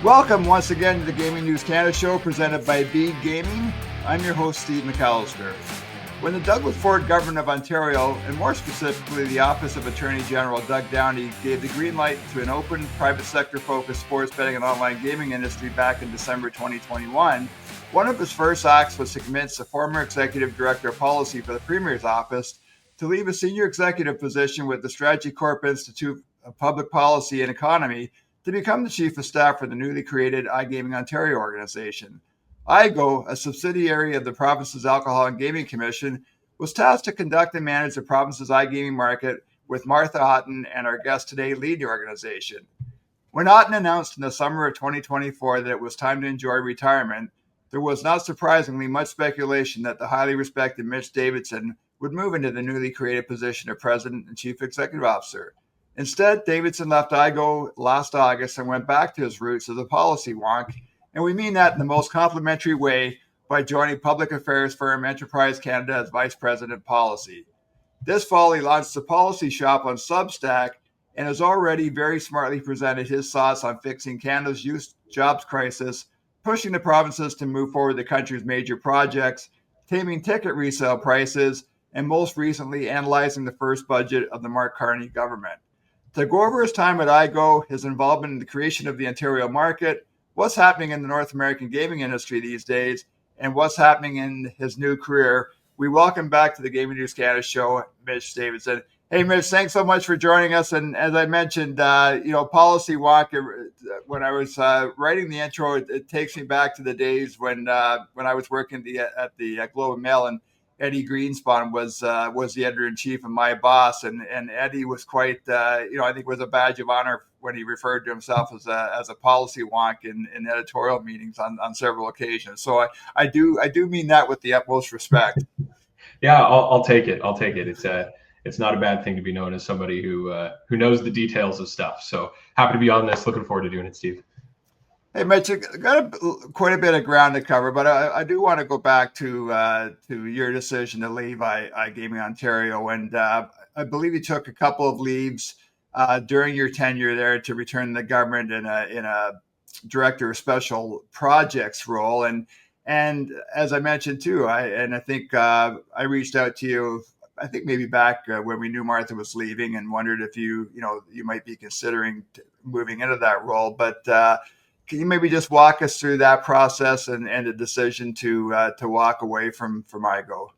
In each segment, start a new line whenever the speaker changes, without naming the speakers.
Welcome once again to the Gaming News Canada show presented by Bede Gaming. I'm your host, Steve McAllister. When the Douglas Ford government of Ontario, and more specifically the Office of Attorney General Doug Downey, gave the green light to an open, private sector-focused sports betting and online gaming industry back in December 2021, one of his first acts was to convince the former Executive Director of Policy for the Premier's Office to leave a senior executive position with the Strategy Corp Institute of Public Policy and Economy to become the Chief of Staff for the newly created iGaming Ontario organization. iGO, a subsidiary of the province's Alcohol and Gaming Commission, was tasked to conduct and manage the province's iGaming market, with Martha Otton and our guest today lead the organization. When Otton announced in the summer of 2024 that it was time to enjoy retirement, there was not surprisingly much speculation that the highly respected Mitch Davidson would move into the newly created position of President and Chief Executive Officer. Instead, Davidson left iGO last August and went back to his roots as a policy wonk, and we mean that in the most complimentary way by joining public affairs firm Enterprise Canada as Vice President of Policy. This fall, he launched a policy shop on Substack and has already very smartly presented his thoughts on fixing Canada's youth jobs crisis, pushing the provinces to move forward the country's major projects, taming ticket resale prices, and most recently analyzing the first budget of the Mark Carney government. To go over his time at iGO, his involvement in the creation of the Ontario market, what's happening in the North American gaming industry these days, and what's happening in his new career, we welcome back to the Gaming News Canada show, Mitch Davidson. Hey, Mitch, thanks so much for joining us. And as I mentioned, policy walk, when I was writing the intro, it takes me back to the days when I was working at the Globe and Mail, and Eddie Greenspan was the editor-in-chief and my boss, and Eddie was quite, I think it was a badge of honor when he referred to himself as a policy wonk in editorial meetings on several occasions. So I do mean that with the utmost respect.
Yeah, I'll take it. I'll take it. It's not a bad thing to be known as somebody who knows the details of stuff. So happy to be on this. Looking forward to doing it, Steve.
Hey, Mitch, I got quite a bit of ground to cover, but I do want to go back to your decision to leave iGaming Ontario, and I believe you took a couple of leaves during your tenure there to return to the government in a director of special projects role, and as I mentioned too, I think I reached out to you, I think maybe back when we knew Martha was leaving, and wondered if you might be considering moving into that role, but. Can you maybe just walk us through that process and the decision to walk away from iGO?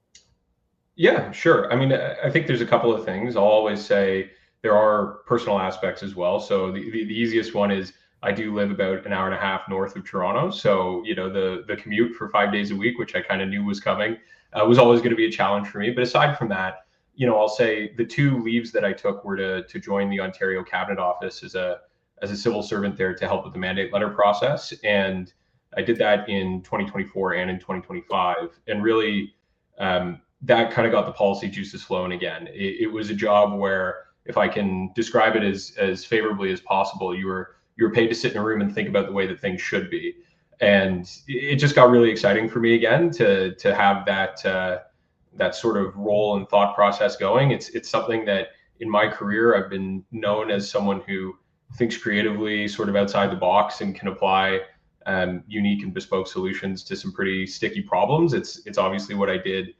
Yeah, sure. I mean, I think there's a couple of things. I'll always say there are personal aspects as well. So the easiest one is I do live about an hour and a half north of Toronto. So, the commute for 5 days a week, which I kind of knew was coming, was always going to be a challenge for me. But aside from that, I'll say the two leaves that I took were to join the Ontario Cabinet Office as a civil servant there to help with the mandate letter process. And I did that in 2024 and in 2025. And really, that kind of got the policy juices flowing again. It was a job where, if I can describe it as favorably as possible, you were paid to sit in a room and think about the way that things should be. And it just got really exciting for me again to have that sort of role and thought process going. It's something that in my career, I've been known as someone who thinks creatively, sort of outside the box, and can apply unique and bespoke solutions to some pretty sticky problems. It's obviously what I did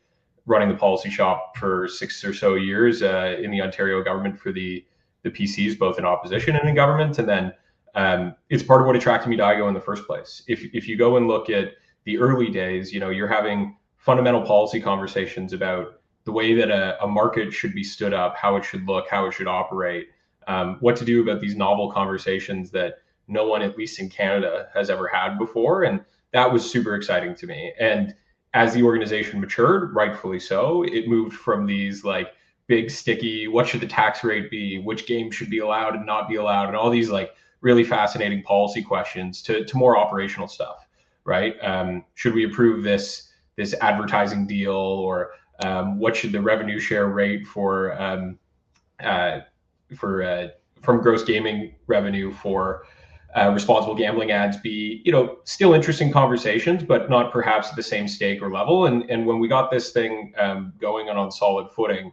running the policy shop for 6 or so years in the Ontario government for the PCs, both in opposition and in government. And then it's part of what attracted me to iGO in the first place. If you go and look at the early days, you're having fundamental policy conversations about the way that a market should be stood up, how it should look, how it should operate. What to do about these novel conversations that no one, at least in Canada, has ever had before. And that was super exciting to me. And as the organization matured, rightfully so, it moved from these like big sticky, what should the tax rate be, which games should be allowed and not be allowed, and all these like really fascinating policy questions to more operational stuff, right? Should we approve this advertising deal, or what should the revenue share rate from gross gaming revenue for responsible gambling ads be? Still interesting conversations, but not perhaps at the same stake or level. And when we got this thing going on solid footing,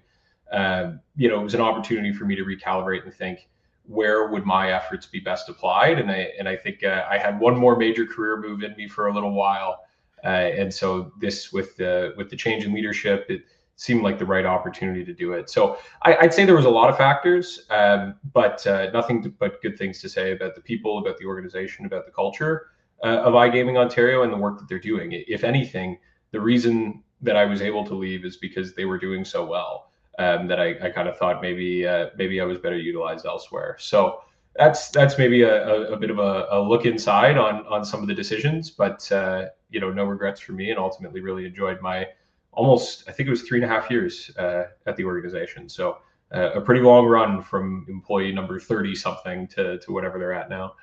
it was an opportunity for me to recalibrate and think, where would my efforts be best applied. And I think I had one more major career move in me for a little while. And so this with the change in leadership, it seemed like the right opportunity to do it. So I'd say there was a lot of factors, but nothing but good things to say about the people, about the organization, about the culture of iGaming Ontario and the work that they're doing. If anything, the reason that I was able to leave is because they were doing so well, that I kind of thought maybe I was better utilized elsewhere. So that's maybe a bit of a look inside on some of the decisions, but no regrets for me, and ultimately really enjoyed my almost, I think it was 3.5 years at the organization. So a pretty long run from employee number 30 something to whatever they're at now.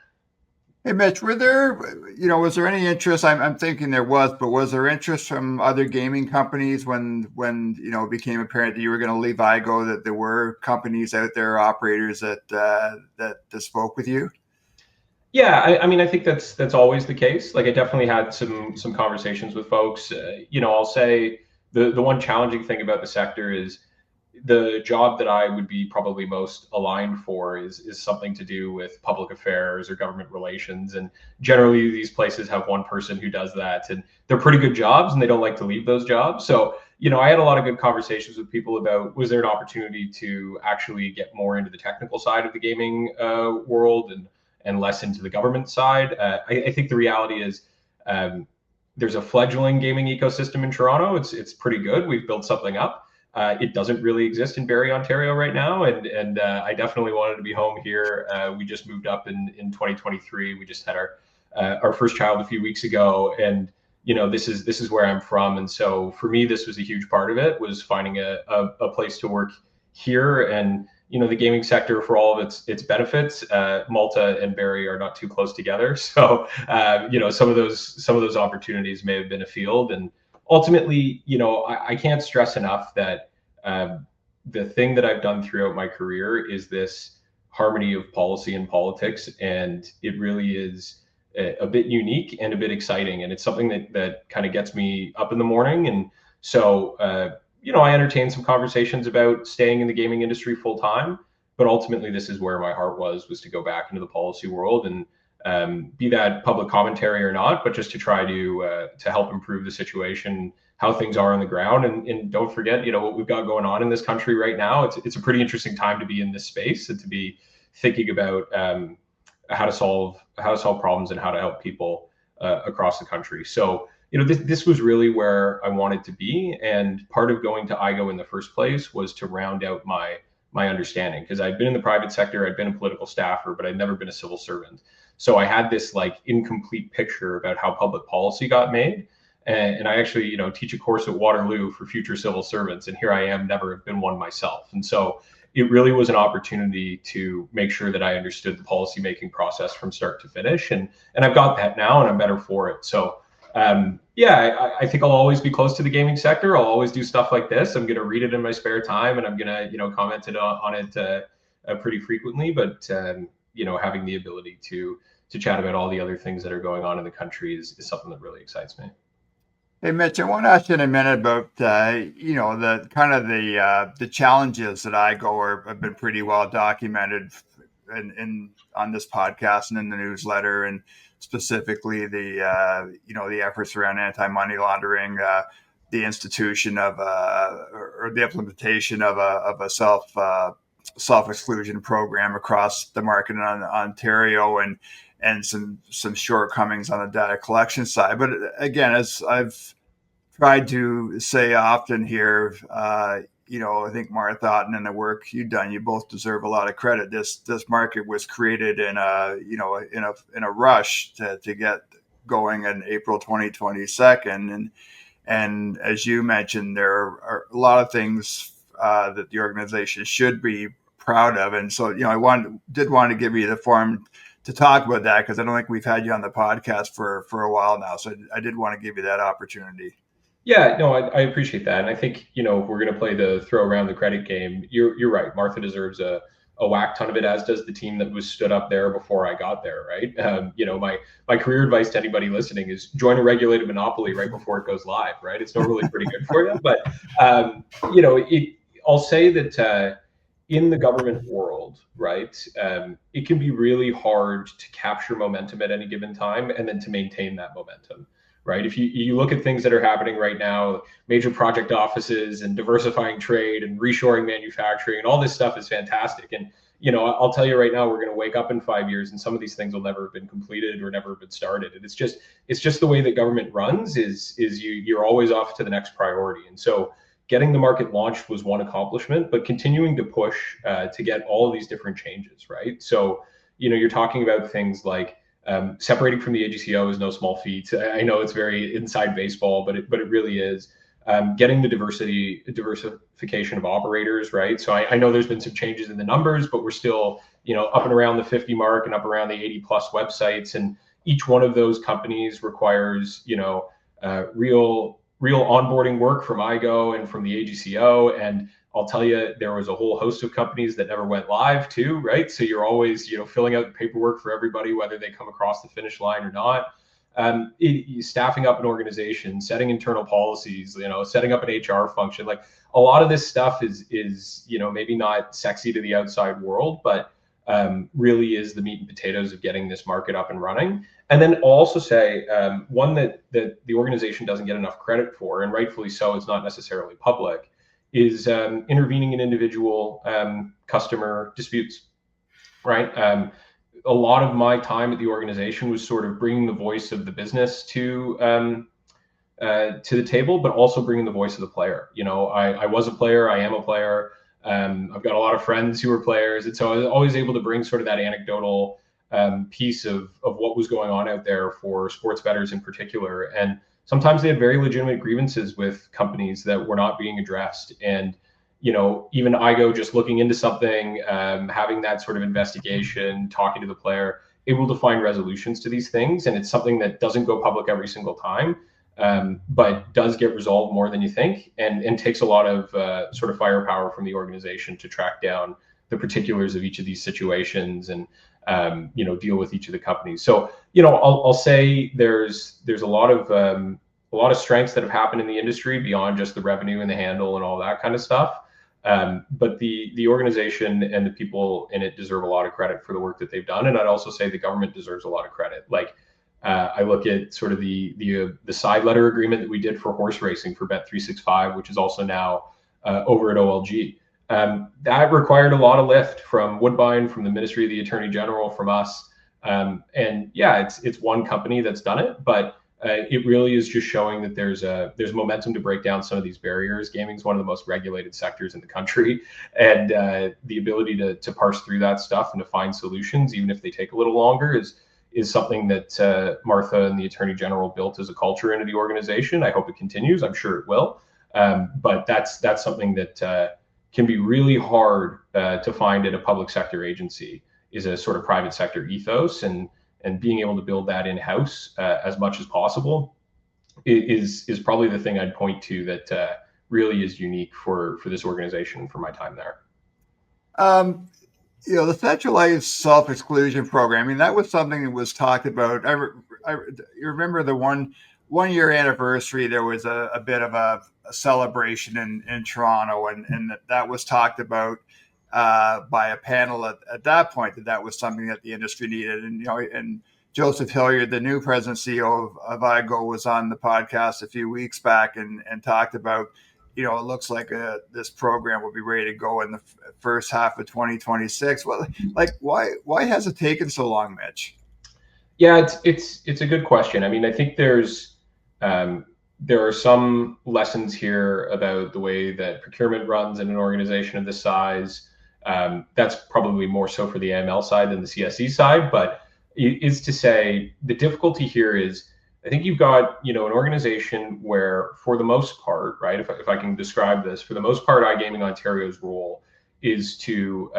Hey, Mitch, was there any interest? I'm thinking there was, but was there interest from other gaming companies when it became apparent that you were going to leave iGO, that there were companies out there, operators that spoke with you?
Yeah, I mean, I think that's always the case. Like, I definitely had some conversations with folks. I'll say the one challenging thing about the sector is the job that I would be probably most aligned for is something to do with public affairs or government relations. And generally these places have one person who does that, and they're pretty good jobs and they don't like to leave those jobs. So, I had a lot of good conversations with people about, was there an opportunity to actually get more into the technical side of the gaming world and less into the government side. I think the reality is there's a fledgling gaming ecosystem in Toronto. It's pretty good. We've built something up. It doesn't really exist in Barrie, Ontario right now, and I definitely wanted to be home here. We just moved up in 2023. We just had our first child a few weeks ago, and this is where I'm from, and so for me, this was a huge part of it, was finding a place to work here. And the gaming sector, for all of its benefits, Malta and Barrie are not too close together, so some of those opportunities may have been afield. And ultimately, I can't stress enough that the thing that I've done throughout my career is this harmony of policy and politics, and it really is a bit unique and a bit exciting, and it's something that kind of gets me up in the morning. And so I entertained some conversations about staying in the gaming industry full time, but ultimately this is where my heart was to go back into the policy world, and be that public commentary or not, but just to try to help improve the situation, how things are on the ground. And don't forget, what we've got going on in this country right now. It's a pretty interesting time to be in this space and to be thinking about how to solve problems and how to help people across the country. So this was really where I wanted to be, and part of going to iGO in the first place was to round out my understanding, because I'd been in the private sector, I'd been a political staffer, but I'd never been a civil servant. So I had this incomplete picture about how public policy got made. And I actually, teach a course at Waterloo for future civil servants, and here I am, never have been one myself. And so it really was an opportunity to make sure that I understood the policymaking process from start to finish. And I've got that now, and I'm better for it. So I think I'll always be close to the gaming sector. I'll always do stuff like this. I'm going to read it in my spare time, and I'm going to, comment on it pretty frequently. But having the ability to chat about all the other things that are going on in the country is something that really excites me.
Hey, Mitch, I want to ask you in a minute about the kind of the challenges that iGO have been pretty well documented on this podcast and in the newsletter, and specifically the efforts around anti-money laundering, the institution of or the implementation of a self-exclusion program across the market in Ontario, and some shortcomings on the data collection side. But again, as I've tried to say often here, I think Martha Otton and the work you've done, you both deserve a lot of credit. This market was created in a rush to get going in April 2022, and as you mentioned, there are a lot of things that the organization should be proud of, and so I did want to give you the forum to talk about that, because I don't think we've had you on the podcast for a while now, so I did want to give you that opportunity.
Yeah, no, I appreciate that. And I think, if we're going to play the throw around the credit game, you're right. Martha deserves a whack ton of it, as does the team that was stood up there before I got there, right? My career advice to anybody listening is join a regulated monopoly right before it goes live, right? It's normally pretty good for you. But, I'll say that in the government world, right, it can be really hard to capture momentum at any given time and then to maintain that momentum, right? If you look at things that are happening right now, major project offices and diversifying trade and reshoring manufacturing and all this stuff is fantastic. And I'll tell you right now, we're going to wake up in 5 years and some of these things will never have been completed or never have been started. And it's just the way that government runs is you're always off to the next priority. And so getting the market launched was one accomplishment, but continuing to push to get all of these different changes, right? So, you're talking about things like separating from the AGCO is no small feat. I know it's very inside baseball, but it really is. Getting the diversification of operators, right? So I know there's been some changes in the numbers, but we're still, up and around the 50 mark and up around the 80 plus websites. And each one of those companies requires, real onboarding work from iGO and from the AGCO. And I'll tell you, there was a whole host of companies that never went live too, right? So you're always, filling out the paperwork for everybody, whether they come across the finish line or not. Staffing up an organization, setting internal policies, setting up an HR function. Like a lot of this stuff is maybe not sexy to the outside world, but really is the meat and potatoes of getting this market up and running. And then I'll also say one that the organization doesn't get enough credit for, and rightfully so, it's not necessarily public, is intervening in individual customer disputes, right? A lot of my time at the organization was sort of bringing the voice of the business to the table, but also bringing the voice of the player. I was a player, I am a player. I've got a lot of friends who are players, and so I was always able to bring sort of that anecdotal piece of what was going on out there for sports bettors in particular. And sometimes they had very legitimate grievances with companies that were not being addressed. And even iGO just looking into something, having that sort of investigation, talking to the player, able to find resolutions to these things. And it's something that doesn't go public every single time, but does get resolved more than you think, and takes a lot of sort of firepower from the organization to track down the particulars of each of these situations and deal with each of the companies. So I'll say there's a lot of strengths that have happened in the industry beyond just the revenue and the handle and all that kind of stuff. But the organization and the people in it deserve a lot of credit for the work that they've done. And I'd also say the government deserves a lot of credit. Like I look at sort of the side letter agreement that we did for horse racing for Bet365, which is also now over at OLG. That required a lot of lift from Woodbine, from the Ministry of the Attorney General, from us. And yeah, it's one company that's done it, but it really is just showing that there's momentum to break down some of these barriers. Gaming is one of the most regulated sectors in the country, and the ability to parse through that stuff and to find solutions, even if they take a little longer, is something that Martha and the Attorney General built as a culture into the organization. I hope it continues. I'm sure it will. But that's something that can be really hard to find at a public sector agency, is a sort of private sector ethos, and being able to build that in-house as much as possible is probably the thing I'd point to that really is unique for this organization and for my time there.
The centralized self-exclusion program, I mean, that was something that was talked about. You remember the one year anniversary, there was a bit of a celebration in Toronto, and that was talked about by a panel at that point, that was something that the industry needed. And Joseph Hilliard, the new president CEO of iGO, was on the podcast a few weeks back and talked about, it looks like this program will be ready to go in the first half of 2026. Well, like why has it taken so long, Mitch?
Yeah, it's a good question. I mean, I think there are some lessons here about the way that procurement runs in an organization of this size. That's probably more so for the AML side than the CSE side, but it is to say the difficulty here is, I think you've got, an organization where, for the most part, right, if I can describe this, for the most part, iGaming Ontario's role is to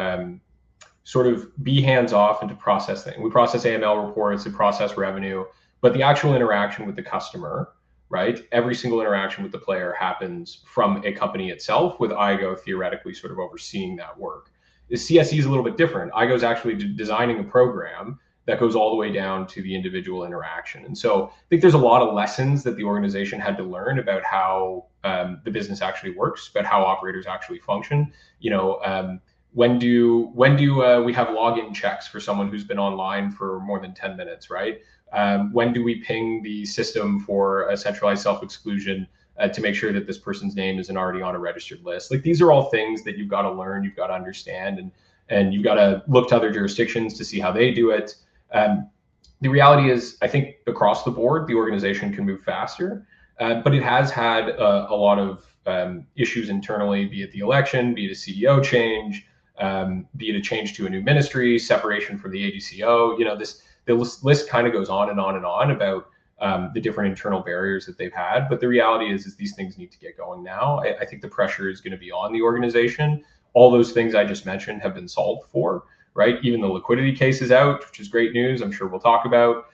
sort of be hands-off and to process things. We process AML reports, we process revenue, but the actual interaction with the customer, right, every single interaction with the player happens from a company itself, with iGO theoretically sort of overseeing that work. The CSE is a little bit different. iGO is actually designing a program that goes all the way down to the individual interaction. And so I think there's a lot of lessons that the organization had to learn about how the business actually works, about how operators actually function. when do we have login checks for someone who's been online for more than 10 minutes, right? When do we ping the system for a centralized self-exclusion to make sure that this person's name isn't already on a registered list? Like, these are all things that you've got to learn, you've got to understand, and you've got to look to other jurisdictions to see how they do it. The reality is, I think across the board, the organization can move faster, but it has had a lot of issues internally, be it the election, be it a CEO change, be it a change to a new ministry, separation from the AGCO. The list kind of goes on and on and on about the different internal barriers that they've had. But the reality is these things need to get going now. I think the pressure is going to be on the organization. All those things I just mentioned have been solved for, right? Even the liquidity case is out, which is great news. I'm sure we'll talk about.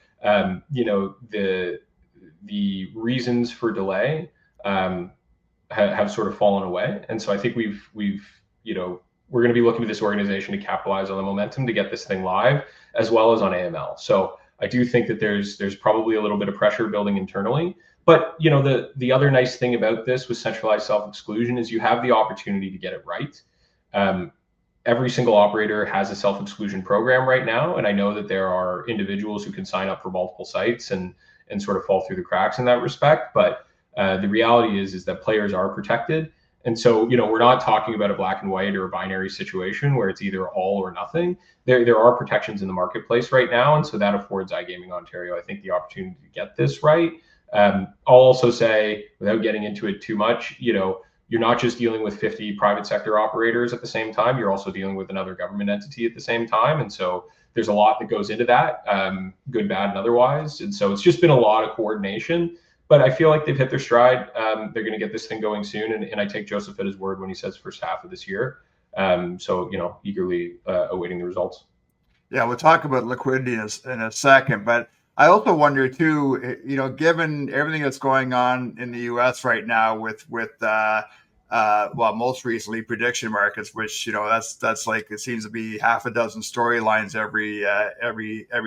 The reasons for delay have sort of fallen away, and so I think we're going to be looking to this organization to capitalize on the momentum to get this thing live, as well as on AML. So I do think that there's probably a little bit of pressure building internally. But the other nice thing about this with centralized self-exclusion is you have the opportunity to get it right. Every single operator has a self-exclusion program right now, and I know that there are individuals who can sign up for multiple sites and sort of fall through the cracks in that respect. But the reality is that players are protected. And so, we're not talking about a black and white or a binary situation where it's either all or nothing. There are protections in the marketplace right now, and so that affords iGaming Ontario, I think, the opportunity to get this right. I'll also say, without getting into it too much, you're not just dealing with 50 private sector operators at the same time. You're also dealing with another government entity at the same time, and so there's a lot that goes into that, good, bad, and otherwise. And so it's just been a lot of coordination. But I feel like they've hit their stride. They're going to get this thing going soon, and I take Joseph at his word when he says first half of this year. So eagerly awaiting the results.
Yeah, we'll talk about liquidity in a second, but I also wonder too, given everything that's going on in the U.S. right now with most recently prediction markets, which that's like, it seems to be half a dozen storylines every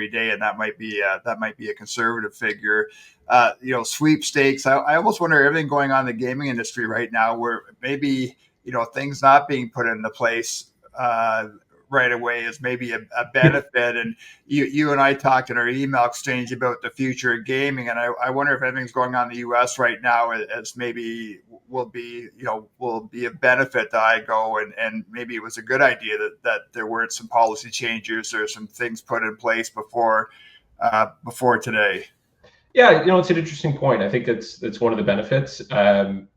day, and that might be a conservative figure. Sweepstakes. I almost wonder everything going on in the gaming industry right now, where maybe things not being put into place right away is maybe a benefit. And you and I talked in our email exchange about the future of gaming, and I wonder if anything's going on in the U.S. right now as maybe will be a benefit to iGO, and maybe it was a good idea that there weren't some policy changes or some things put in place before today.
Yeah, it's an interesting point. I think that's one of the benefits.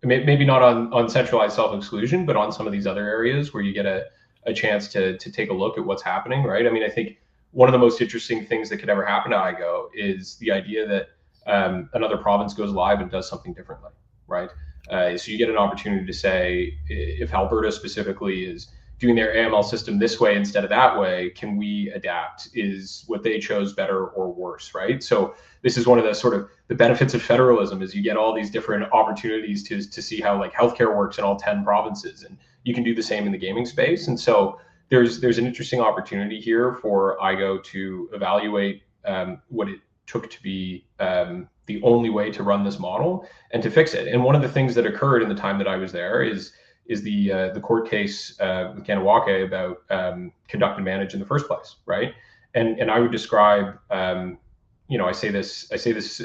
Maybe not on centralized self-exclusion, but on some of these other areas where you get a chance to take a look at what's happening, right? I mean, I think one of the most interesting things that could ever happen to iGO is the idea that another province goes live and does something differently, right? So you get an opportunity to say, if Alberta specifically is doing their AML system this way instead of that way, can we adapt? Is what they chose better or worse, right? So this is one of the sort of the benefits of federalism, is you get all these different opportunities to see how like healthcare works in all 10 provinces, and you can do the same in the gaming space. And so there's an interesting opportunity here for iGO to evaluate what it took to be the only way to run this model and to fix it. And one of the things that occurred in the time that I was there is the court case with Kanawake about conduct and manage in the first place, right? And I would describe, I say this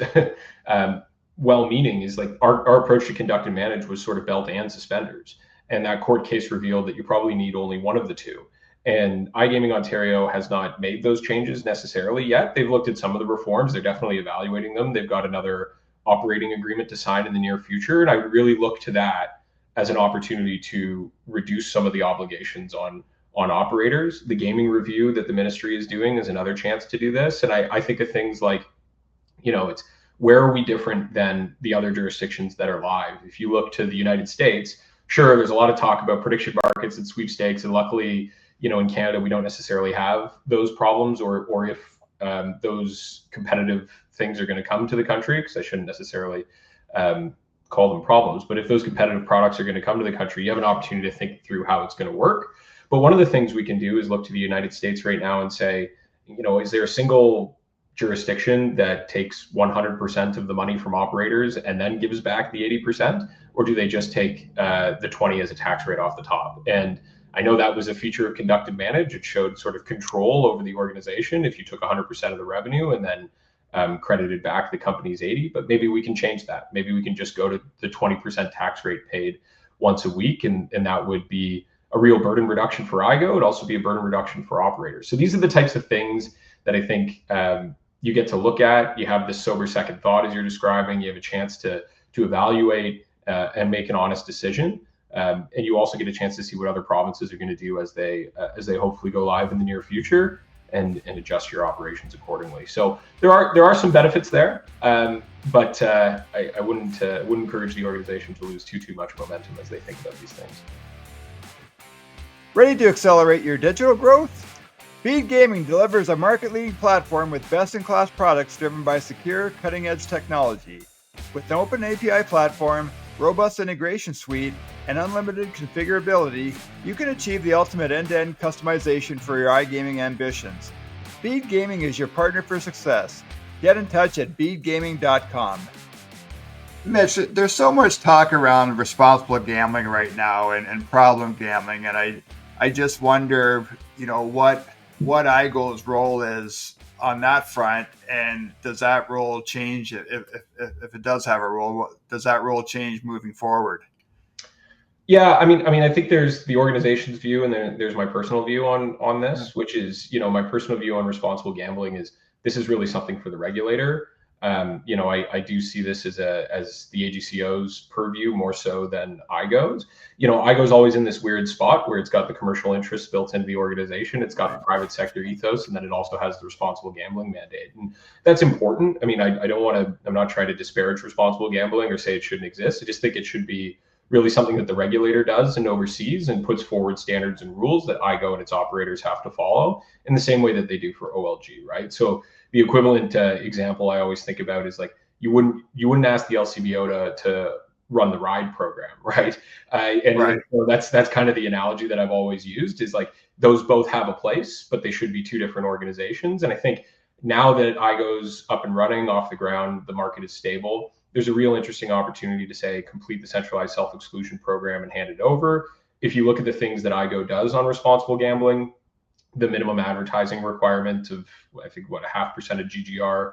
well-meaning, is like our approach to conduct and manage was sort of belt and suspenders. And that court case revealed that you probably need only one of the two. And iGaming Ontario has not made those changes necessarily yet. They've looked at some of the reforms. They're definitely evaluating them. They've got another operating agreement to sign in the near future. And I would really look to that as an opportunity to reduce some of the obligations on operators. The gaming review that the ministry is doing is another chance to do this. And I think of things like, it's where are we different than the other jurisdictions that are live? If you look to the United States, sure, there's a lot of talk about prediction markets and sweepstakes, and luckily, in Canada, we don't necessarily have those problems, or if those competitive things are going to come to the country, because I shouldn't necessarily call them problems, but if those competitive products are going to come to the country, you have an opportunity to think through how it's going to work. But one of the things we can do is look to the United States right now and say, is there a single jurisdiction that takes 100% of the money from operators and then gives back the 80%, or do they just take the 20 as a tax rate off the top? And I know that was a feature of Conduct and Manage. It showed sort of control over the organization if you took 100% of the revenue and then credited back the company's 80. But maybe we can change that. Maybe we can just go to the 20% tax rate paid once a week, and that would be a real burden reduction for iGO. It'd also be a burden reduction for operators. So these are the types of things that I think you get to look at. You have this sober second thought as you're describing. You have a chance to evaluate and make an honest decision. And you also get a chance to see what other provinces are going to do as they hopefully go live in the near future, and adjust your operations accordingly. So there are some benefits there, but I wouldn't encourage the organization to lose too much momentum as they think about these things.
Ready to accelerate your digital growth? Bede Gaming delivers a market-leading platform with best-in-class products driven by secure, cutting-edge technology. With an open API platform, robust integration suite, and unlimited configurability, you can achieve the ultimate end-to-end customization for your iGaming ambitions. Bede Gaming is your partner for success. Get in touch at bedegaming.com. Mitch, there's so much talk around responsible gambling right now and problem gambling, and I just wonder, what iGO's role is on that front, and does that role change if it does have a role? Does that role change moving forward?
Yeah, I mean, I think there's the organization's view, and then there's my personal view on this, which is, my personal view on responsible gambling is this is really something for the regulator. I do see this as the AGCO's purview more so than iGO's. iGO's always in this weird spot where it's got the commercial interests built into the organization. It's got the private sector ethos, and then it also has the responsible gambling mandate. And that's important. I mean, I'm not trying to disparage responsible gambling or say it shouldn't exist. I just think it should be really something that the regulator does and oversees and puts forward standards and rules that iGO and its operators have to follow in the same way that they do for OLG, right? So the equivalent example I always think about is like you wouldn't ask the LCBO to run the ride program, right? Right. That's kind of the analogy that I've always used is like those both have a place, but they should be two different organizations. And I think now that iGO's up and running off the ground, the market is stable. There's a real interesting opportunity to say complete the centralized self-exclusion program and hand it over. If you look at the things that iGO does on responsible gambling, the minimum advertising requirement of I think 0.5% of GGR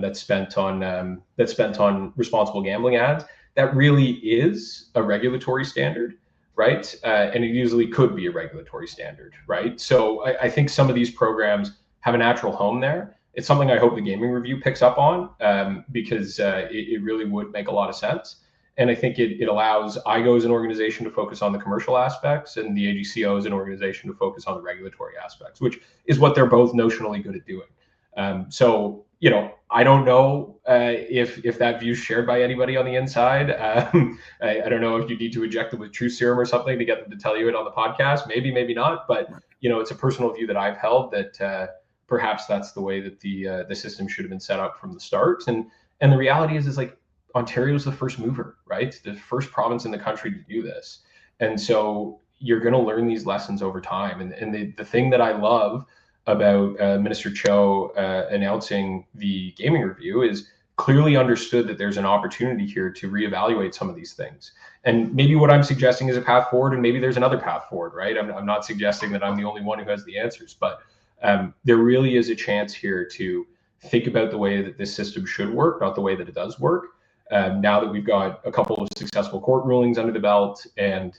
that's spent on responsible gambling ads, that really is a regulatory standard, right? And it usually could be a regulatory standard, right? So I think some of these programs have a natural home there. It's something I hope the Gaming Review picks up on because it really would make a lot of sense. And I think it allows iGO as an organization to focus on the commercial aspects and the AGCO as an organization to focus on the regulatory aspects, which is what they're both notionally good at doing. So, I don't know if that view is shared by anybody on the inside. I don't know if you need to inject them with truth serum or something to get them to tell you it on the podcast. Maybe, maybe not. But, it's a personal view that I've held that perhaps that's the way that the system should have been set up from the start. And the reality is like, Ontario's the first mover, right? The first province in the country to do this. And so you're going to learn these lessons over time. And the thing that I love about Minister Cho announcing the Gaming Review is clearly understood that there's an opportunity here to reevaluate some of these things. And maybe what I'm suggesting is a path forward, and maybe there's another path forward, right? I'm not suggesting that I'm the only one who has the answers, but there really is a chance here to think about the way that this system should work, not the way that it does work. Now that we've got a couple of successful court rulings under the belt and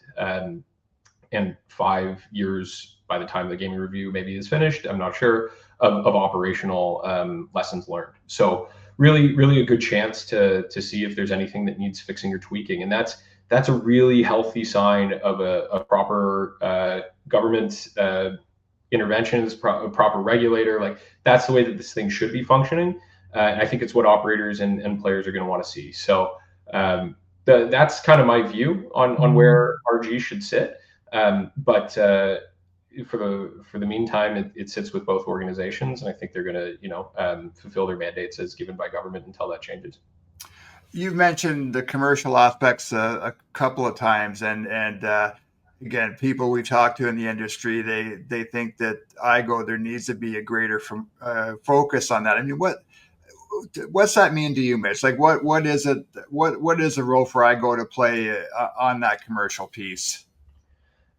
5 years by the time the Gaming Review maybe is finished, I'm not sure, of operational lessons learned. So really, really a good chance to see if there's anything that needs fixing or tweaking. And that's a really healthy sign of a proper government interventions, proper regulator. Like that's the way that this thing should be functioning. And I think it's what operators and players are going to want to see. So that's kind of my view on where RG should sit. But for the meantime, it sits with both organizations, and I think they're going to fulfill their mandates as given by government until that changes.
You've mentioned the commercial aspects a couple of times, and again, people we talk to in the industry, they think that iGO, there needs to be a greater focus on that. I mean, what's that mean to you, Mitch? Like, what is it? What is the role for iGO to play on that commercial piece?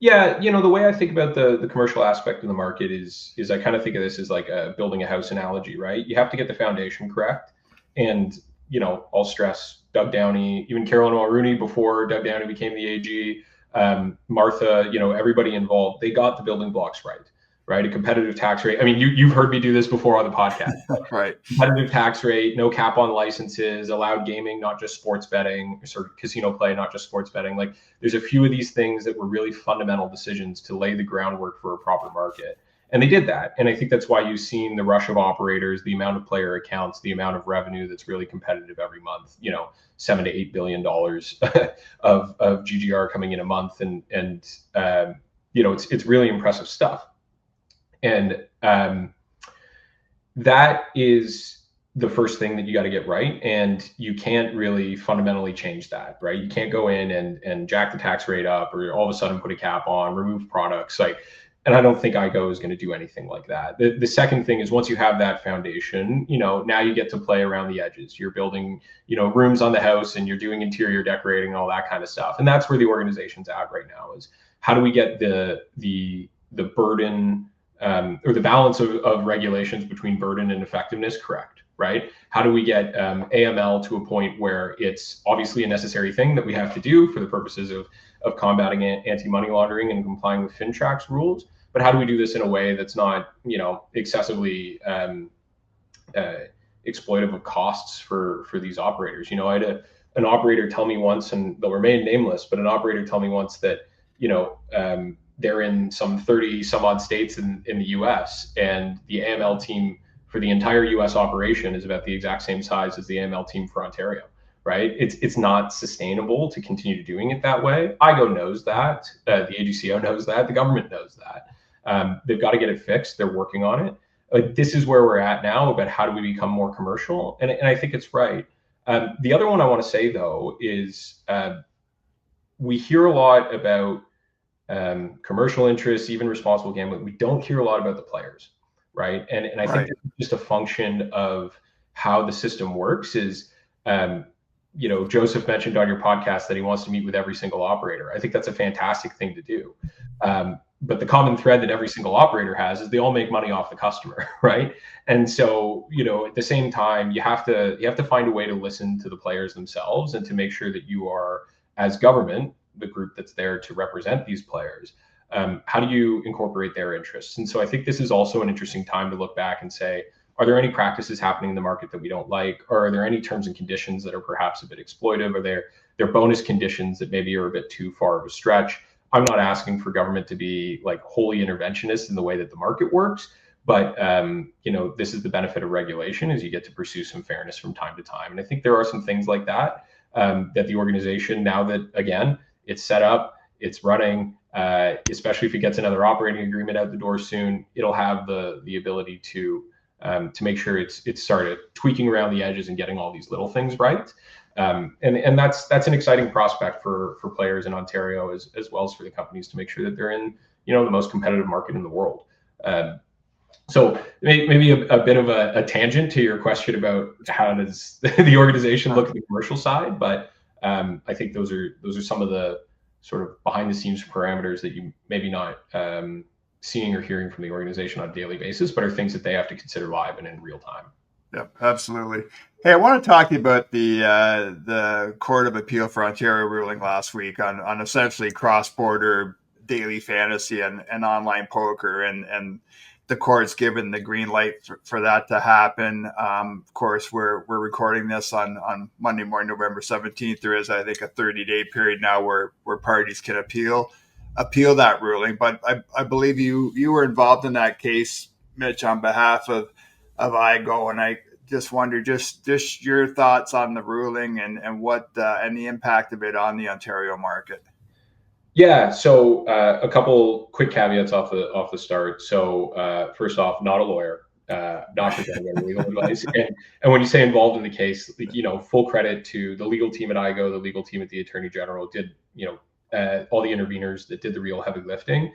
Yeah, the way I think about the commercial aspect of the market is I kind of think of this as like building a house analogy, right? You have to get the foundation correct, and I'll stress Doug Downey, even Carolyn Mulrooney before Doug Downey became the AG, Martha, everybody involved, they got the building blocks right, right? A competitive tax rate. I mean, you've heard me do this before on the podcast.
Right.
Competitive tax rate, no cap on licenses, allowed gaming, not just sports betting, sort of casino play, not just sports betting. Like there's a few of these things that were really fundamental decisions to lay the groundwork for a proper market. And they did that. And I think that's why you've seen the rush of operators, the amount of player accounts, the amount of revenue that's really competitive every month, $7 to $8 billion of GGR coming in a month. And it's really impressive stuff. And that is the first thing that you got to get right. And you can't really fundamentally change that, right? You can't go in and jack the tax rate up or all of a sudden put a cap on, remove products. And I don't think iGO is going to do anything like that. The second thing is once you have that foundation, now you get to play around the edges. You're building, rooms on the house and you're doing interior decorating and all that kind of stuff. And that's where the organization's at right now is how do we get the burden or the balance of regulations between burden and effectiveness correct, right? How do we get AML to a point where it's obviously a necessary thing that we have to do for the purposes of combating anti-money laundering and complying with FinTrack's rules? But how do we do this in a way that's not, excessively exploitive of costs for these operators? I had an operator tell me once, and they'll remain nameless, but an operator tell me once that, they're in some 30 some odd states in the US, and the AML team for the entire US operation is about the exact same size as the AML team for Ontario, right? It's not sustainable to continue doing it that way. iGO knows that, the AGCO knows that, the government knows that. They've got to get it fixed. They're working on it. But this is where we're at now about how do we become more commercial? And I think it's right. The other one I want to say, though, is we hear a lot about commercial interests, even responsible gambling. We don't hear a lot about the players, right? And I think it's just a function of how the system works is, Joseph mentioned on your podcast that he wants to meet with every single operator. I think that's a fantastic thing to do. But the common thread that every single operator has is they all make money off the customer, right? And so, at the same time, you have to find a way to listen to the players themselves and to make sure that you are, as government, the group that's there to represent these players. How do you incorporate their interests? And so I think this is also an interesting time to look back and say, are there any practices happening in the market that we don't like? Or are there any terms and conditions that are perhaps a bit exploitive? Are there bonus conditions that maybe are a bit too far of a stretch? I'm not asking for government to be like wholly interventionist in the way that the market works, but this is the benefit of regulation is you get to pursue some fairness from time to time. And I think there are some things like that that the organization, now that, again, it's set up, it's running, especially if it gets another operating agreement out the door soon, it'll have the ability to make sure it's started tweaking around the edges and getting all these little things right. And that's an exciting prospect for players in Ontario as well as for the companies to make sure that they're in the most competitive market in the world. So maybe a bit of a tangent to your question about how does the organization look at the commercial side, but I think those are some of the sort of behind the scenes parameters that you maybe not seeing or hearing from the organization on a daily basis, but are things that they have to consider live and in real time.
Yep, absolutely. Hey, I want to talk to you about the Court of Appeal for Ontario ruling last week on essentially cross-border daily fantasy and online poker, and the court's given the green light for that to happen. Of course, we're recording this on Monday morning, November 17th. There is, I think, a 30-day period now where parties can appeal that ruling. But I believe you were involved in that case, Mitch, on behalf of iGO, and I just wonder just your thoughts on the ruling and what and the impact of it on the Ontario market.
Yeah, so a couple quick caveats off the start. So first off, not a lawyer, not presenting any legal advice. And when you say involved in the case, full credit to the legal team at iGO, the legal team at the Attorney General, did all the interveners that did the real heavy lifting.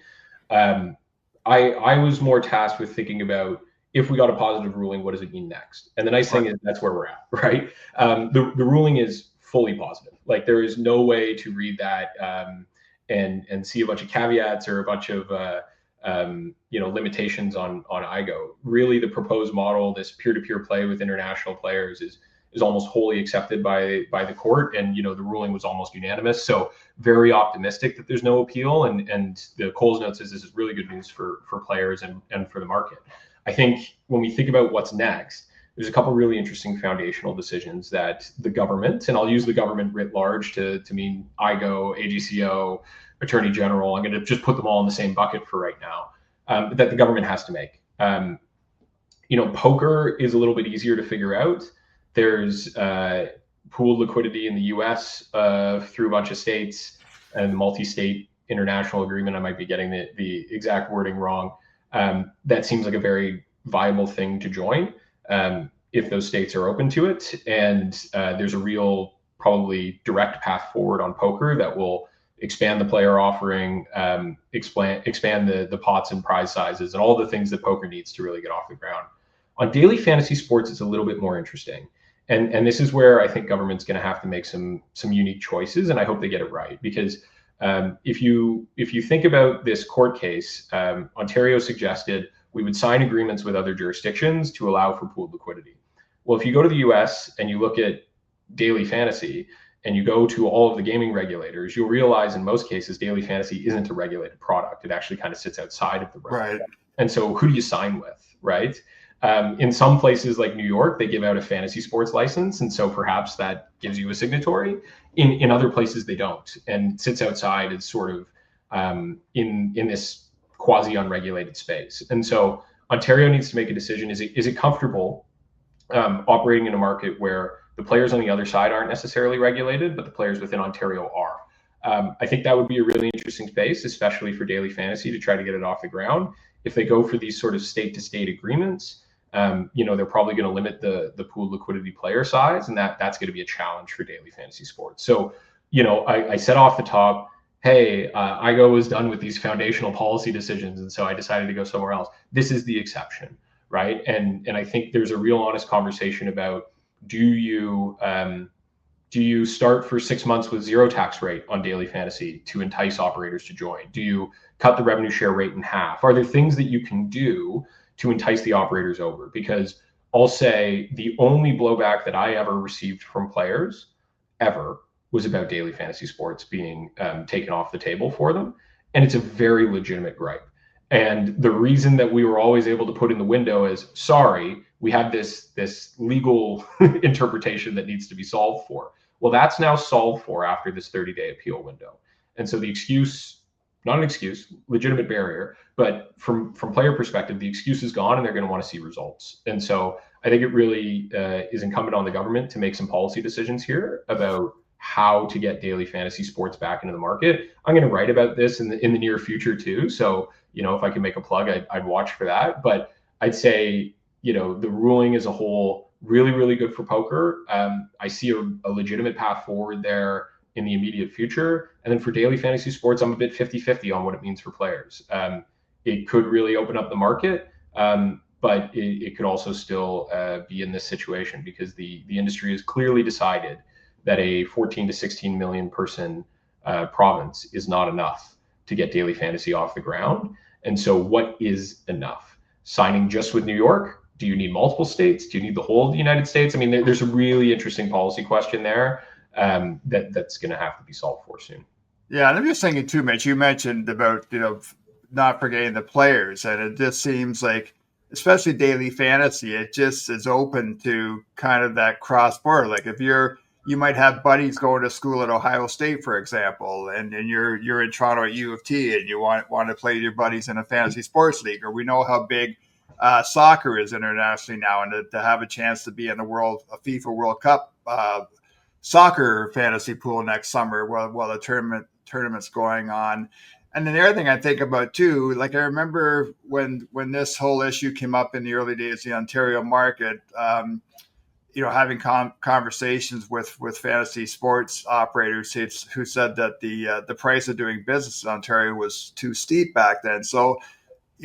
I was more tasked with thinking about, if we got a positive ruling, what does it mean next? And the nice thing is that's where we're at, right? The ruling is fully positive. Like there is no way to read that and see a bunch of caveats or a bunch of limitations on iGO. Really, the proposed model, this peer-to-peer play with international players, is almost wholly accepted by the court, and the ruling was almost unanimous. So very optimistic that there's no appeal, and the Coles note says this is really good news for players and for the market. I think when we think about what's next, there's a couple of really interesting foundational decisions that the government, and I'll use the government writ large to mean iGO, AGCO, Attorney General, I'm going to just put them all in the same bucket for right now, that the government has to make. Poker is a little bit easier to figure out. There's pooled liquidity in the US through a bunch of states and multi-state international agreement. I might be getting the exact wording wrong. That seems like a very viable thing to join if those states are open to it. And there's a real, probably direct path forward on poker that will expand the player offering, expand the pots and prize sizes, and all the things that poker needs to really get off the ground. On daily fantasy sports, it's a little bit more interesting. And this is where I think government's going to have to make some unique choices, and I hope they get it right. Because if you think about this court case, Ontario suggested we would sign agreements with other jurisdictions to allow for pooled liquidity. Well, if you go to the US and you look at daily fantasy and you go to all of the gaming regulators, you'll realize in most cases daily fantasy isn't a regulated product. It actually kind of sits outside of the regulation. Right. And so who do you sign with, right? In some places like New York, they give out a fantasy sports license, and so perhaps that gives you a signatory. In other places, they don't, and sits outside as sort of in this quasi-unregulated space. And so Ontario needs to make a decision. Is it comfortable operating in a market where the players on the other side aren't necessarily regulated, but the players within Ontario are? I think that would be a really interesting space, especially for daily fantasy, to try to get it off the ground. If they go for these sort of state-to-state agreements, they're probably going to limit the pool liquidity player size, and that's going to be a challenge for daily fantasy sports. So, I said off the top, hey, iGO was done with these foundational policy decisions, and so I decided to go somewhere else. This is the exception, right? And I think there's a real honest conversation about, do you start for 6 months with zero tax rate on daily fantasy to entice operators to join? Do you cut the revenue share rate in half? Are there things that you can do to entice the operators over? Because I'll say the only blowback that I ever received from players ever was about daily fantasy sports being taken off the table for them. And it's a very legitimate gripe. And the reason that we were always able to put in the window is, sorry, we have this legal interpretation that needs to be solved for. Well, that's now solved for after this 30-day appeal window. And so the excuse, not an excuse, legitimate barrier, but from player perspective, the excuse is gone and they're going to want to see results. And so I think it really is incumbent on the government to make some policy decisions here about how to get daily fantasy sports back into the market. I'm going to write about this in the near future too. So, if I can make a plug, I'd watch for that. But I'd say, the ruling as a whole, really, really good for poker. I see a legitimate path forward there in the immediate future. And then for daily fantasy sports, I'm a bit 50-50 on what it means for players. It could really open up the market, but it could also still be in this situation because the industry has clearly decided that a 14 to 16 million person province is not enough to get daily fantasy off the ground. And so what is enough? Signing just with New York? Do you need multiple states? Do you need the whole of the United States? I mean, there's a really interesting policy question there that's going to have to be solved for soon.
Yeah, and I'm just thinking too, Mitch, you mentioned about, not forgetting the players, and it just seems like, especially daily fantasy, it just is open to kind of that cross-border. Like if you might have buddies going to school at Ohio State, for example, and you're in Toronto at U of T, and you want to play your buddies in a fantasy sports league, or we know how big soccer is internationally now, and to have a chance to be in a FIFA World Cup soccer fantasy pool next summer while the tournament's going on. And then the other thing I think about too, like I remember when this whole issue came up in the early days of the Ontario market, having conversations with fantasy sports operators who said that the price of doing business in Ontario was too steep back then. So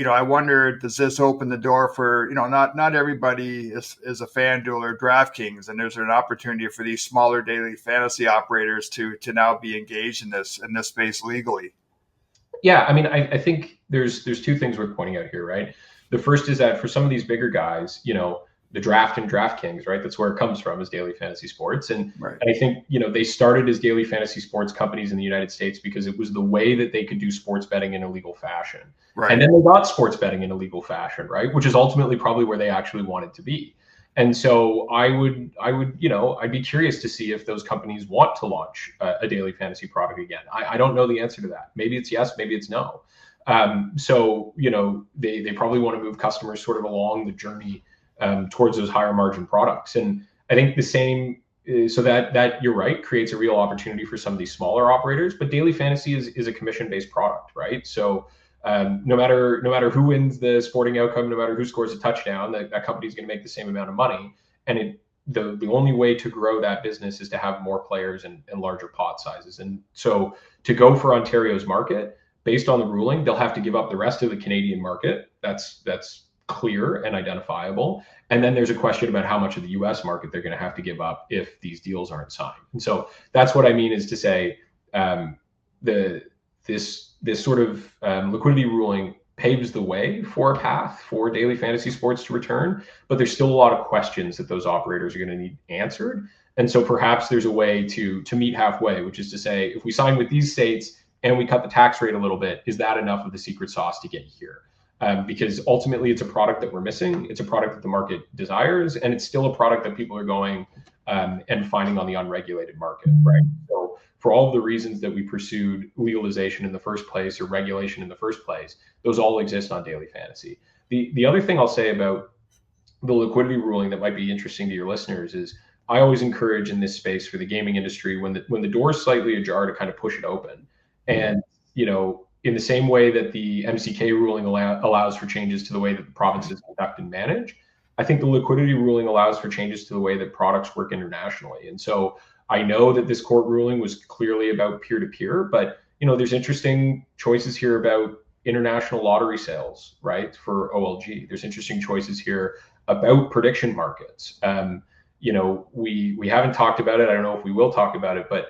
I wonder, does this open the door for, not everybody is a FanDuel or DraftKings, and there's an opportunity for these smaller daily fantasy operators to now be engaged in this space legally.
Yeah, I mean, I think there's two things worth pointing out here, right? The first is that for some of these bigger guys, the draft and DraftKings, right? That's where it comes from, is daily fantasy sports.
Right.
And I think, they started as daily fantasy sports companies in the United States because it was the way that they could do sports betting in a legal fashion.
Right.
And then they got sports betting in a legal fashion, right? Which is ultimately probably where they actually wanted to be. And so I'd be curious to see if those companies want to launch a daily fantasy product again. I don't know the answer to that. Maybe it's yes, maybe it's no. So they probably want to move customers sort of along the journey towards those higher margin products. And I think the same, so that you're right, creates a real opportunity for some of these smaller operators. But daily fantasy is a commission-based product, right? So no matter who wins the sporting outcome, no matter who scores a touchdown, that company is going to make the same amount of money. And the only way to grow that business is to have more players and larger pot sizes. And so to go for Ontario's market, based on the ruling, they'll have to give up the rest of the Canadian market. That's clear and identifiable. And then there's a question about how much of the US market they're going to have to give up if these deals aren't signed. And so that's what I mean, is to say this sort of liquidity ruling paves the way for a path for daily fantasy sports to return, but there's still a lot of questions that those operators are going to need answered. And so perhaps there's a way to meet halfway, which is to say, if we sign with these states and we cut the tax rate a little bit, is that enough of the secret sauce to get here? Because ultimately it's a product that we're missing. It's a product that the market desires, and it's still a product that people are going and finding on the unregulated market, right? So for all of the reasons that we pursued legalization in the first place or regulation in the first place, those all exist on daily fantasy. The other thing I'll say about the liquidity ruling that might be interesting to your listeners is I always encourage in this space for the gaming industry, when the door is slightly ajar, to kind of push it open. And, in the same way that the MCK ruling allows for changes to the way that the provinces conduct and manage, I think the liquidity ruling allows for changes to the way that products work internationally. And so I know that this court ruling was clearly about peer-to-peer, but there's interesting choices here about international lottery sales, right, for OLG. There's interesting choices here about prediction markets. We haven't talked about it. I don't know if we will talk about it, but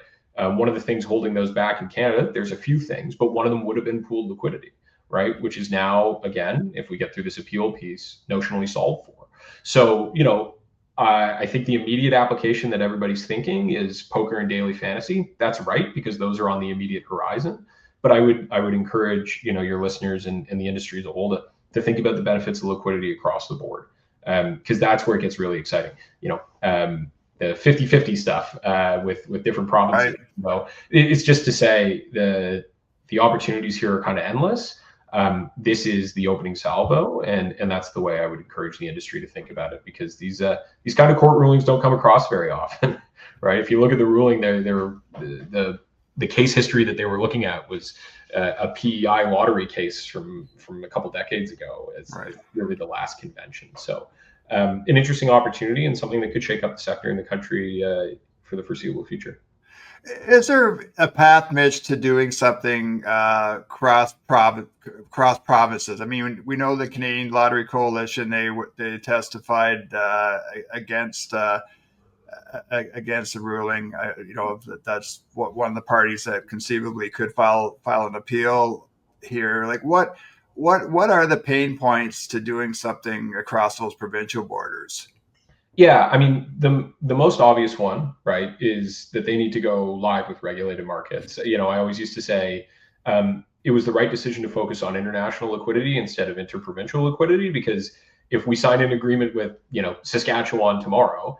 one of the things holding those back in Canada, there's a few things, but one of them would have been pooled liquidity, right? Which is now, again, if we get through this appeal piece, notionally solved for. So, I think the immediate application that everybody's thinking is poker and daily fantasy. That's right, because those are on the immediate horizon. But I would encourage, your listeners and the industry as a whole to think about the benefits of liquidity across the board, because that's where it gets really exciting. The 50-50 stuff with different provinces. Right. It's just to say the opportunities here are kind of endless. This is the opening salvo, and that's the way I would encourage the industry to think about it, because these kind of court rulings don't come across very often, right? If you look at the ruling, the case history that they were looking at was a PEI lottery case from a couple decades ago as really the last convention. So an interesting opportunity and something that could shake up the sector in the country for the foreseeable future.
Is there a path, Mitch, to doing something cross provinces? I mean, we know the Canadian Lottery Coalition, they testified against the ruling. That's one of the parties that conceivably could file an appeal here. Like, what are the pain points to doing something across those provincial borders?
Yeah, I mean, the most obvious one, right, is that they need to go live with regulated markets. I always used to say it was the right decision to focus on international liquidity instead of interprovincial liquidity, because if we sign an agreement with, Saskatchewan tomorrow,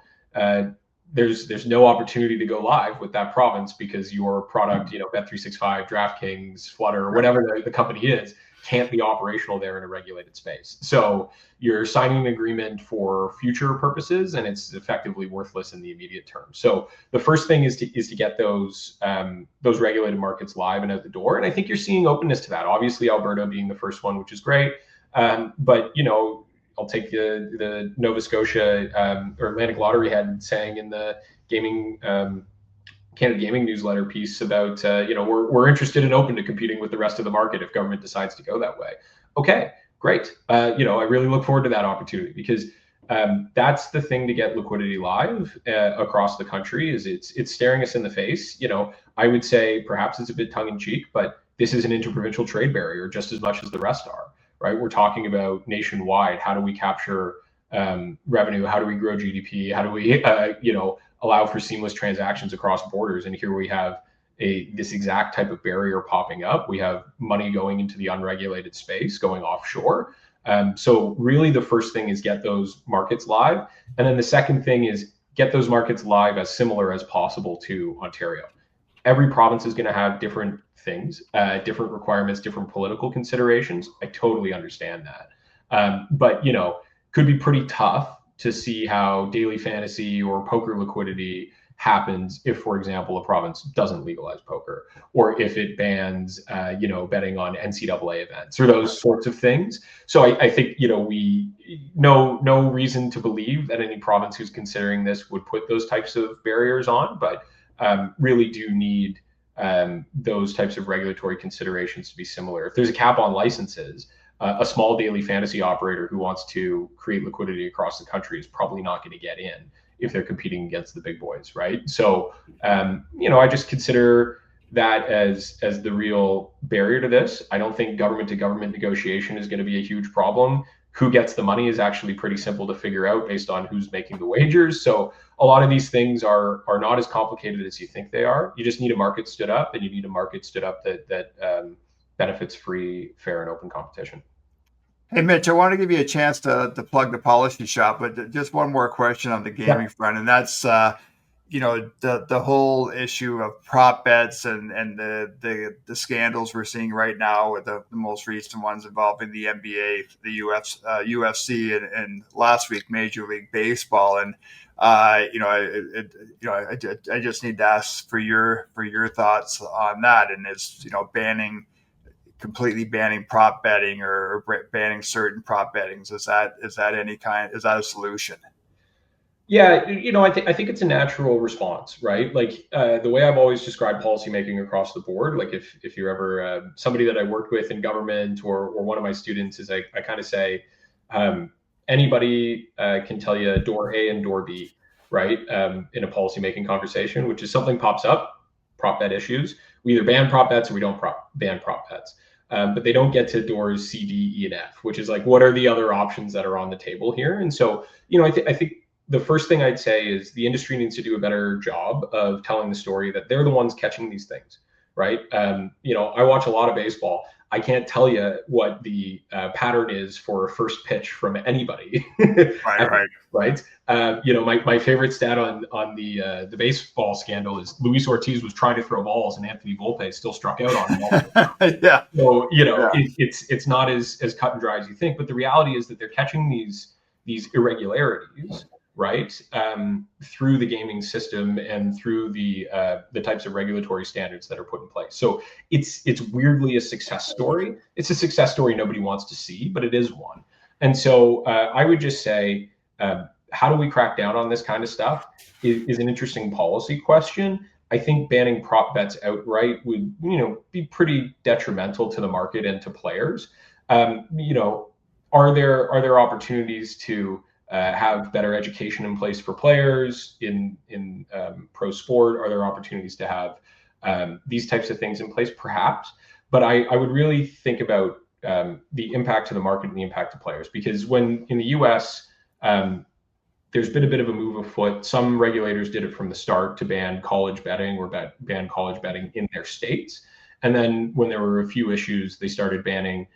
there's no opportunity to go live with that province because your product, Bet365, DraftKings, Flutter, whatever the company is, can't be operational there in a regulated space. So you're signing an agreement for future purposes, and it's effectively worthless in the immediate term. So the first thing is to get those regulated markets live and out the door. And I think you're seeing openness to that. Obviously, Alberta being the first one, which is great. But I'll take the Nova Scotia or Atlantic Lottery had saying in the gaming Canada Gaming newsletter piece about, we're interested and open to competing with the rest of the market if government decides to go that way. Okay, great. I really look forward to that opportunity because that's the thing to get liquidity live across the country. Is it's staring us in the face. I would say perhaps it's a bit tongue in cheek, but this is an interprovincial trade barrier just as much as the rest are. Right? We're talking about nationwide. How do we capture revenue? How do we grow GDP? How do we allow for seamless transactions across borders? And here we have this exact type of barrier popping up. We have money going into the unregulated space, going offshore. So really the first thing is get those markets live. And then the second thing is get those markets live as similar as possible to Ontario. Every province is going to have different things, different requirements, different political considerations. I totally understand that. But, could be pretty tough to see how daily fantasy or poker liquidity happens if, for example, a province doesn't legalize poker, or if it bans, betting on NCAA events or those sorts of things. So I think, we no reason to believe that any province who's considering this would put those types of barriers on, but really do need those types of regulatory considerations to be similar. If there's a cap on licenses, a small daily fantasy operator who wants to create liquidity across the country is probably not going to get in if they're competing against the big boys, right? So, I just consider that as the real barrier to this. I don't think government to government negotiation is going to be a huge problem. Who gets the money is actually pretty simple to figure out based on who's making the wagers. So a lot of these things are not as complicated as you think they are. You just need a market stood up, and you need a market stood up that benefits free, fair, and open competition.
Hey, Mitch, I want to give you a chance to plug the Policy Shop, but just one more question on the gaming front, and that's the whole issue of prop bets and the scandals we're seeing right now, with the most recent ones involving the NBA, the UFC, and last week Major League Baseball. And I just need to ask for your thoughts on that. And is completely banning prop betting or banning certain prop bettings, is that a solution?
Yeah, I think it's a natural response, right? Like the way I've always described policymaking across the board, like if you're ever somebody that I worked with in government or one of my students, is I kind of say anybody can tell you door A and door B, right? In a policymaking conversation, which is something pops up, prop bet issues. We either ban prop bets or we don't ban prop bets. But they don't get to doors C, D, E, and F, which is like, what are the other options that are on the table here? And so, I think the first thing I'd say is the industry needs to do a better job of telling the story that they're the ones catching these things, right? I watch a lot of baseball. I can't tell you what the pattern is for a first pitch from anybody. Right. My favorite stat on the baseball scandal is Luis Ortiz was trying to throw balls and Anthony Volpe still struck out on him.
Yeah.
So it's not as cut and dry as you think, but the reality is that they're catching these irregularities, right, through the gaming system and through the types of regulatory standards that are put in place. So it's weirdly a success story. It's a success story nobody wants to see, but it is one. And so I would just say, how do we crack down on this kind of stuff is an interesting policy question. I think banning prop bets outright would, be pretty detrimental to the market and to players. Are there opportunities to have better education in place for players in pro sport? Are there opportunities to have these types of things in place? Perhaps, but I would really think about the impact to the market and the impact to players, because when in the US, there's been a bit of a move afoot. Some regulators did it from the start to ban college betting or ban college betting in their states. And then when there were a few issues, they started banning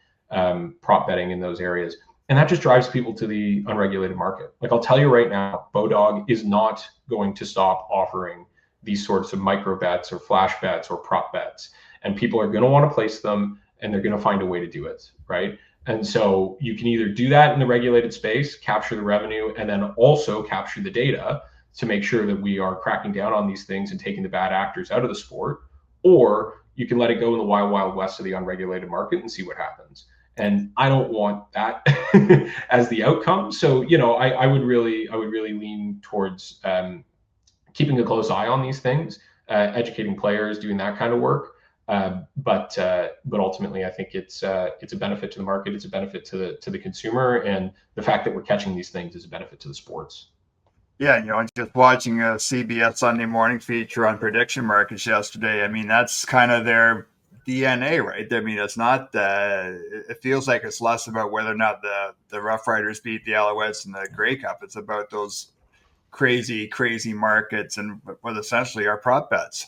prop betting in those areas. And that just drives people to the unregulated market. Like I'll tell you right now, Bodog is not going to stop offering these sorts of micro bets or flash bets or prop bets. And people are going to want to place them, and they're going to find a way to do it, right? And so you can either do that in the regulated space, capture the revenue, and then also capture the data to make sure that we are cracking down on these things and taking the bad actors out of the sport, or you can let it go in the wild, wild west of the unregulated market and see what happens. And I don't want that as the outcome. So, I would really lean towards keeping a close eye on these things, educating players, doing that kind of work. But ultimately, I think it's a benefit to the market. It's a benefit to the consumer, and the fact that we're catching these things is a benefit to the sports.
Yeah, just watching a CBS Sunday morning feature on prediction markets yesterday. I mean, that's kind of their DNA, right? I mean, it's not. It feels like it's less about whether or not the Rough Riders beat the Alouettes in the Grey Cup. It's about those crazy markets and what essentially are prop bets.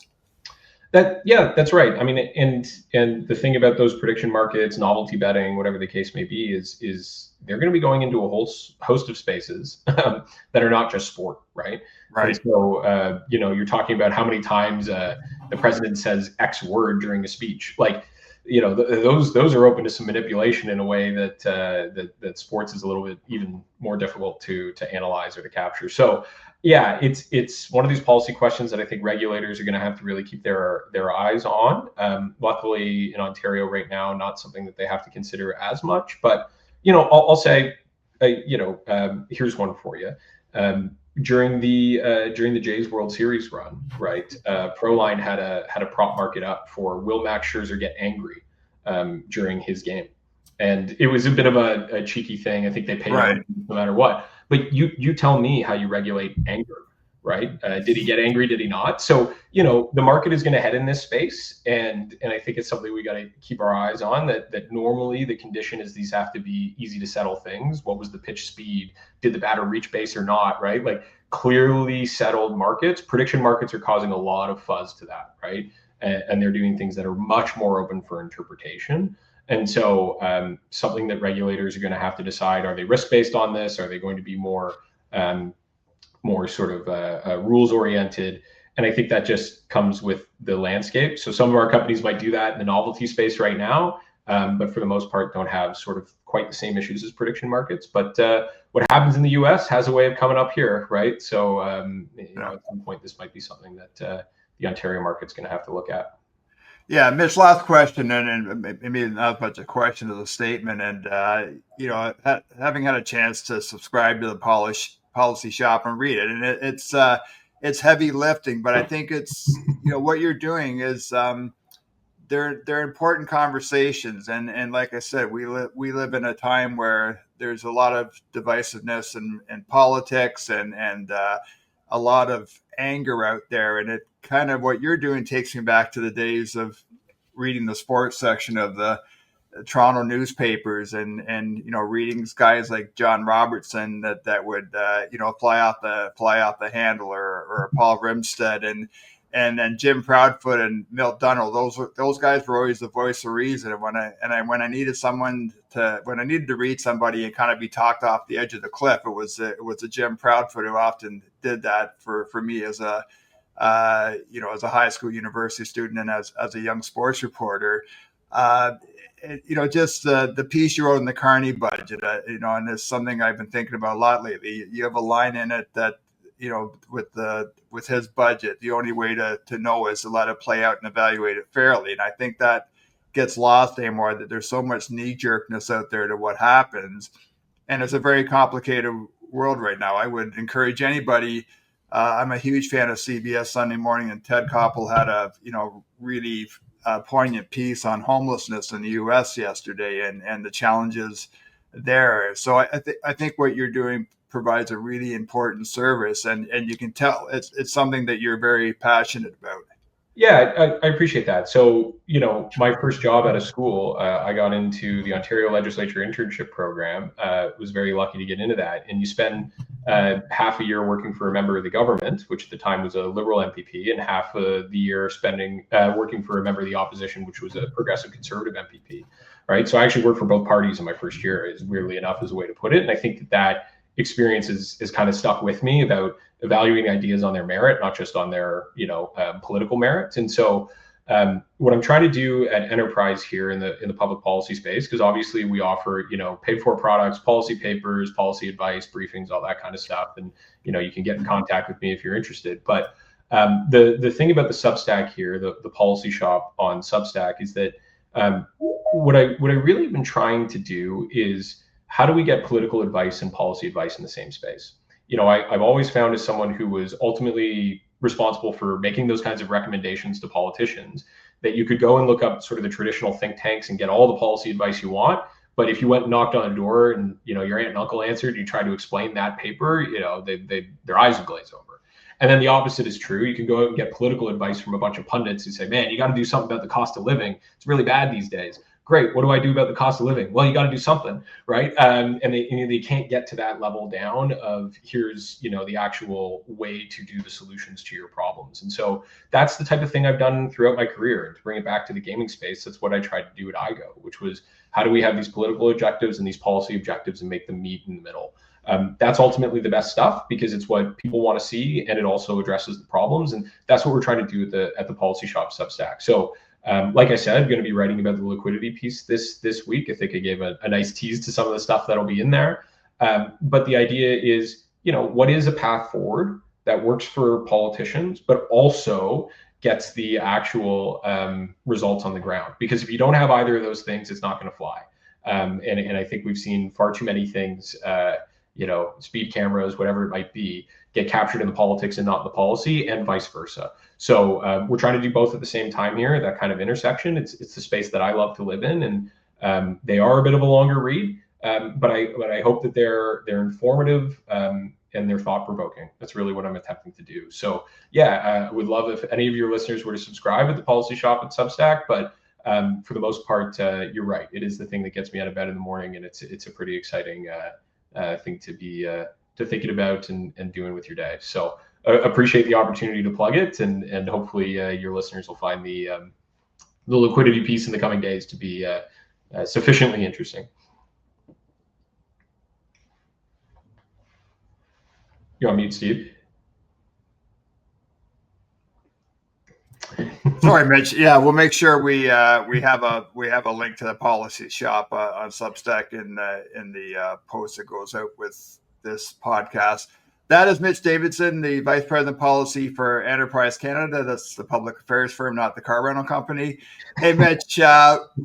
That's right. I mean, and the thing about those prediction markets, novelty betting, whatever the case may be, is they're going to be going into a whole host of spaces that are not just sport, right?
Right.
And so, you're talking about how many times the president says X word during a speech. Like, those are open to some manipulation in a way that that sports is a little bit even more difficult to analyze or to capture. So, yeah, it's one of these policy questions that I think regulators are going to have to really keep their eyes on. Luckily, in Ontario right now, not something that they have to consider as much. But I'll say, here's one for you. During the Jays World Series run, right? Proline had a prop market up for will Max Scherzer get angry during his game, and it was a bit of a cheeky thing. I think they paid
Right.
him no matter what. But you tell me how you regulate anger, right? Did he get angry? Did he not? So the market is going to head in this space, and I think it's something we got to keep our eyes on. That normally the condition is these have to be easy to settle things. What was the pitch speed? Did the batter reach base or not? Right? Like clearly settled markets. Prediction markets are causing a lot of fuzz to that, right? And they're doing things that are much more open for interpretation. And so something that regulators are going to have to decide, are they risk-based on this? Are they going to be more sort of rules oriented? And I think that just comes with the landscape. So some of our companies might do that in the novelty space right now, but for the most part don't have sort of quite the same issues as prediction markets. But what happens in the US has a way of coming up here, right? So at some point this might be something that the Ontario market's going to have to look at.
Yeah, Mitch, last question, and maybe not much a question as a statement. And, having had a chance to subscribe to the policy shop and read it, and it's heavy lifting, but I think it's, what you're doing is they're important conversations. And like I said, we live in a time where there's a lot of divisiveness and politics and a lot of anger out there. And it kind of what you're doing takes me back to the days of reading the sports section of the Toronto newspapers and reading guys like John Robertson that would fly out the handle or Paul Rimstead and then Jim Proudfoot and Milt Dunnell. Those guys were always the voice of reason. And when I needed to read somebody and kind of be talked off the edge of the cliff, it was a Jim Proudfoot who often did that for me as a as a high school university student and as a young sports reporter. Just the piece you wrote in the Carney budget, and it's something I've been thinking about a lot lately. You have a line in it that, with his budget, the only way to know is to let it play out and evaluate it fairly. And I think that gets lost anymore, that there's so much knee-jerkness out there to what happens. And it's a very complicated world right now. I would encourage anybody. I'm a huge fan of CBS Sunday Morning, and Ted Koppel had a really poignant piece on homelessness in the U.S. yesterday and the challenges there. So I think what you're doing provides a really important service, and you can tell it's something that you're very passionate about.
Yeah, I appreciate that. So, my first job out of school, I got into the Ontario Legislature internship program. Was very lucky to get into that. And you spend half a year working for a member of the government, which at the time was a Liberal MPP, and half of the year spending working for a member of the opposition, which was a progressive Conservative MPP, right? So I actually worked for both parties in my first year, is weirdly enough is a way to put it. And I think that experience is kind of stuck with me about evaluating ideas on their merit, not just on their political merits. And so what I'm trying to do at Enterprise here in the public policy space, because obviously we offer paid for products, policy papers, policy advice, briefings, all that kind of stuff, and you can get in contact with me if you're interested. But the thing about the Substack here, the policy shop on Substack, is that what I really have been trying to do is, how do we get political advice and policy advice in the same space? I've always found, as someone who was ultimately responsible for making those kinds of recommendations to politicians, that you could go and look up sort of the traditional think tanks and get all the policy advice you want. But if you went and knocked on a door and, your aunt and uncle answered, you try to explain that paper, their eyes would glaze over. And then the opposite is true. You can go out and get political advice from a bunch of pundits who say, man, you got to do something about the cost of living. It's really bad these days. Great. What do I do about the cost of living? Well, you got to do something, right? And they can't get to that level down of here's, the actual way to do the solutions to your problems. And so that's the type of thing I've done throughout my career. And to bring it back to the gaming space, that's what I tried to do at iGO, which was how do we have these political objectives and these policy objectives and make them meet in the middle? That's ultimately the best stuff because it's what people want to see and it also addresses the problems. And that's what we're trying to do at the Policy Shop Substack. So like I said, I'm going to be writing about the liquidity piece this week. I think I gave a nice tease to some of the stuff that'll be in there. But the idea is, what is a path forward that works for politicians, but also gets the actual results on the ground? Because if you don't have either of those things, it's not going to fly. And I think we've seen far too many things, speed cameras, whatever it might be, get captured in the politics and not in the policy, and vice versa. So we're trying to do both at the same time here, that kind of intersection. It's the space that I love to live in, and they are a bit of a longer read, but I hope that they're informative and they're thought-provoking. That's really what I'm attempting to do. So yeah, I would love if any of your listeners were to subscribe at the Policy Shop at Substack, but for the most part, you're right. It is the thing that gets me out of bed in the morning, and it's a pretty exciting thing to be thinking about and doing with your day. So appreciate the opportunity to plug it, and hopefully your listeners will find the liquidity piece in the coming days to be sufficiently interesting. You want me to Steve?
Sorry, Mitch. Yeah, we'll make sure we have a link to the Policy Shop on Substack in the post that goes out with this podcast. That is Mitch Davidson, the Vice President of Policy for Enterprise Canada. That's the public affairs firm, not the car rental company. Hey, Mitch,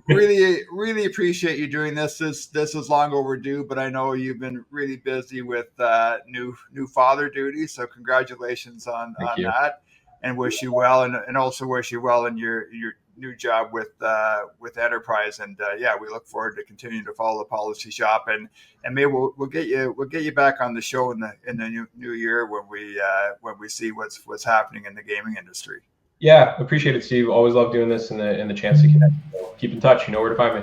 really appreciate you doing this. This is long overdue, but I know you've been really busy with new father duties. So congratulations on that, and wish you well, and also wish you well in your new job with Enterprise. And yeah, we look forward to continuing to follow the Policy Shop, and maybe we'll get you back on the show in the new year when we see what's happening in the gaming industry.
Yeah, appreciate it, Steve. Always love doing this and the chance to connect. So keep in touch. You know where to find me.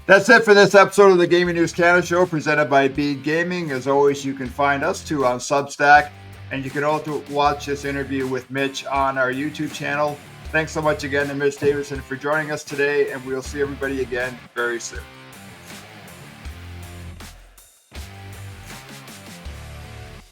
That's it for this episode of the Gaming News Canada Show, presented by Bede Gaming. As always, you can find us too on Substack, and you can also watch this interview with Mitch on our YouTube channel. Thanks so much again to Mitch Davidson for joining us today, and we'll see everybody again very soon.